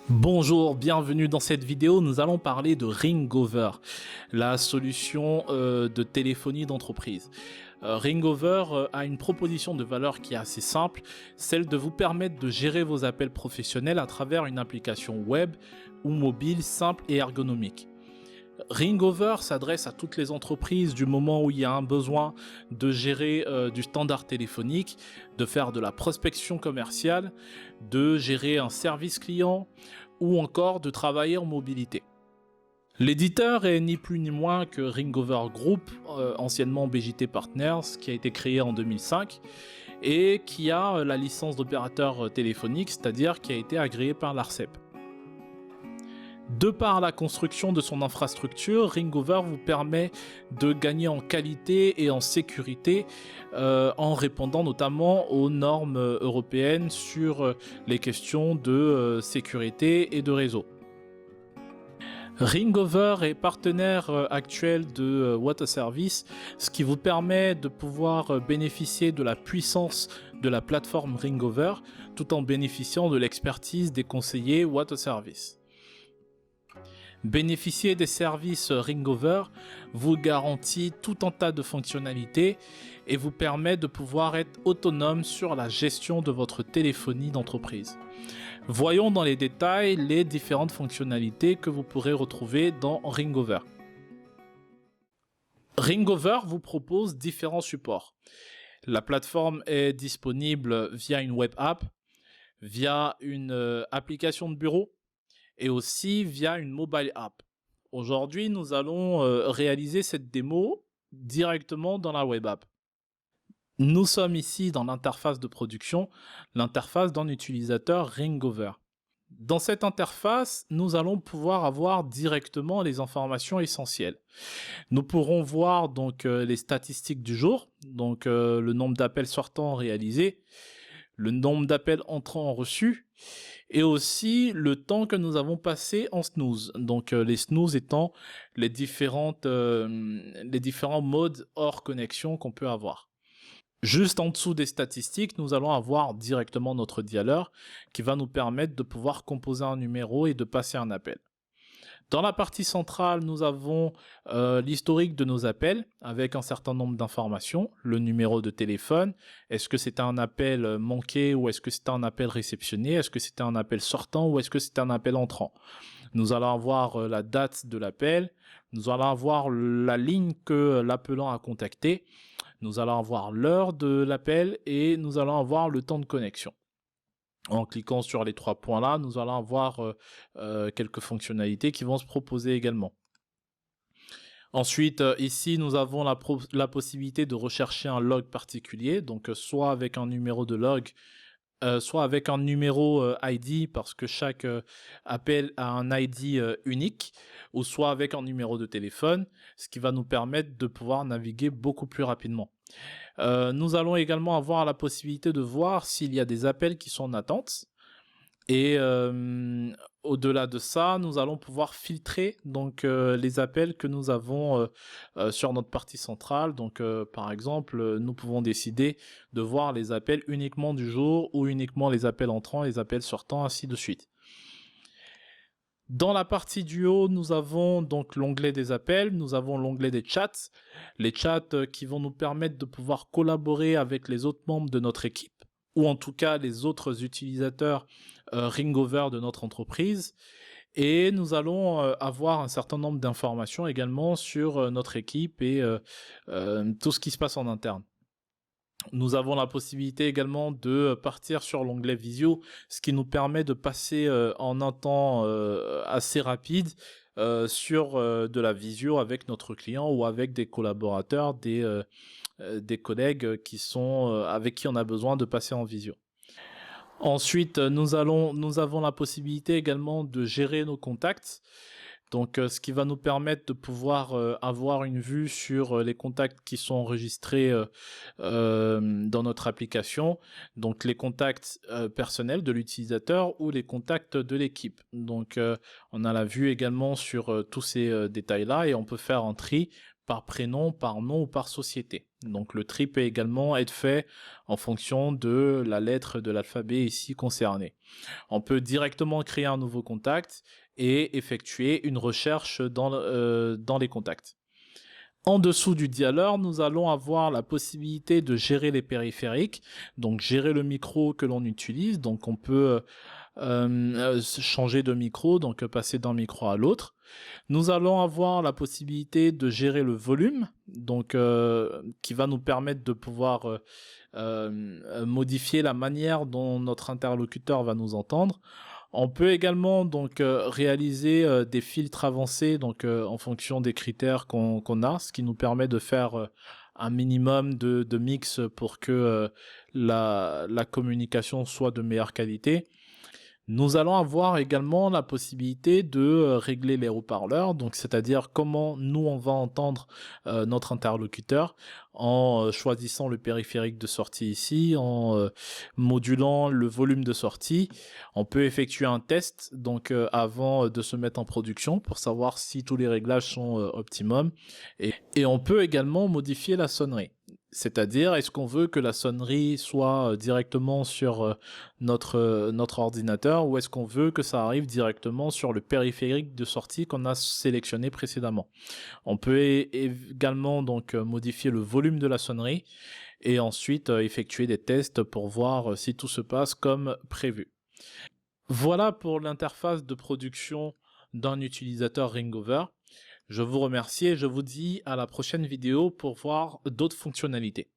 Bonjour, bienvenue dans cette vidéo. Nous allons parler de Ringover, la solution de téléphonie d'entreprise. Ringover a une proposition de valeur qui est assez simple, celle de vous permettre de gérer vos appels professionnels à travers une application web ou mobile simple et ergonomique. Ringover s'adresse à toutes les entreprises du moment où il y a un besoin de gérer du standard téléphonique, de faire de la prospection commerciale, de gérer un service client ou encore de travailler en mobilité. L'éditeur est ni plus ni moins que Ringover Group, anciennement BJT Partners, qui a été créé en 2005 et qui a la licence d'opérateur téléphonique, c'est-à-dire qui a été agréé par l'ARCEP. De par la construction de son infrastructure, Ringover vous permet de gagner en qualité et en sécurité en répondant notamment aux normes européennes sur les questions de sécurité et de réseau. Ringover est partenaire actuel de Waterservice, ce qui vous permet de pouvoir bénéficier de la puissance de la plateforme Ringover tout en bénéficiant de l'expertise des conseillers Waterservice. Bénéficier des services Ringover vous garantit tout un tas de fonctionnalités et vous permet de pouvoir être autonome sur la gestion de votre téléphonie d'entreprise. Voyons dans les détails les différentes fonctionnalités que vous pourrez retrouver dans Ringover. Ringover vous propose différents supports. La plateforme est disponible via une web app, via une application de bureau, et aussi via une mobile app. Aujourd'hui, nous allons réaliser cette démo directement dans la web app. Nous sommes ici dans l'interface de production, l'interface d'un utilisateur Ringover. Dans cette interface, nous allons pouvoir avoir directement les informations essentielles. Nous pourrons voir donc les statistiques du jour, donc le nombre d'appels sortants réalisés, le nombre d'appels entrants reçus, et aussi le temps que nous avons passé en snooze. Donc les snooze étant les différents modes hors connexion qu'on peut avoir. Juste en dessous des statistiques, nous allons avoir directement notre dialer qui va nous permettre de pouvoir composer un numéro et de passer un appel. Dans la partie centrale, nous avons l'historique de nos appels avec un certain nombre d'informations, le numéro de téléphone, est-ce que c'était un appel manqué ou est-ce que c'était un appel réceptionné, est-ce que c'était un appel sortant ou est-ce que c'était un appel entrant. Nous allons avoir la date de l'appel, nous allons avoir la ligne que l'appelant a contactée, nous allons avoir l'heure de l'appel et nous allons avoir le temps de connexion. En cliquant sur les trois points là, nous allons avoir quelques fonctionnalités qui vont se proposer également. Ensuite, ici, nous avons la possibilité de rechercher un log particulier, donc soit avec un numéro de log, soit avec un numéro ID, parce que chaque appel a un ID unique, ou soit avec un numéro de téléphone, ce qui va nous permettre de pouvoir naviguer beaucoup plus rapidement. Nous allons également avoir la possibilité de voir s'il y a des appels qui sont en attente. Et au-delà de ça, nous allons pouvoir filtrer donc les appels que nous avons sur notre partie centrale. Donc par exemple, nous pouvons décider de voir les appels uniquement du jour ou uniquement les appels entrants, les appels sortants, ainsi de suite. Dans la partie du haut, nous avons donc l'onglet des appels, nous avons l'onglet des chats, les chats qui vont nous permettre de pouvoir collaborer avec les autres membres de notre équipe, ou en tout cas les autres utilisateurs Ringover de notre entreprise. Et nous allons avoir un certain nombre d'informations également sur notre équipe et tout ce qui se passe en interne. Nous avons la possibilité également de partir sur l'onglet Visio, ce qui nous permet de passer en un temps assez rapide sur de la visio avec notre client ou avec des collaborateurs, des collègues avec qui on a besoin de passer en visio. Ensuite, nous avons la possibilité également de gérer nos contacts. Donc, ce qui va nous permettre de pouvoir avoir une vue sur les contacts qui sont enregistrés dans notre application. Donc, les contacts personnels de l'utilisateur ou les contacts de l'équipe. Donc, on a la vue également sur tous ces détails-là et on peut faire un tri par prénom, par nom ou par société. Donc le tri peut également être fait en fonction de la lettre de l'alphabet ici concernée. On peut directement créer un nouveau contact et effectuer une recherche dans les contacts. En dessous du dialeur, nous allons avoir la possibilité de gérer les périphériques, donc gérer le micro que l'on utilise. Donc on peut changer de micro, donc passer d'un micro à l'autre. Nous allons avoir la possibilité de gérer le volume, donc qui va nous permettre de pouvoir modifier la manière dont notre interlocuteur va nous entendre. On peut également donc réaliser des filtres avancés donc en fonction des critères qu'on a, ce qui nous permet de faire un minimum de mix pour que la communication soit de meilleure qualité. Nous allons avoir également la possibilité de régler les haut-parleurs, donc c'est-à-dire comment nous on va entendre notre interlocuteur en choisissant le périphérique de sortie ici, en modulant le volume de sortie. On peut effectuer un test donc avant de se mettre en production pour savoir si tous les réglages sont optimum et on peut également modifier la sonnerie. C'est-à-dire, est-ce qu'on veut que la sonnerie soit directement sur notre ordinateur ou est-ce qu'on veut que ça arrive directement sur le périphérique de sortie qu'on a sélectionné précédemment. On peut également donc modifier le volume de la sonnerie et ensuite effectuer des tests pour voir si tout se passe comme prévu. Voilà pour l'interface de production d'un utilisateur Ringover. Je vous remercie et je vous dis à la prochaine vidéo pour voir d'autres fonctionnalités.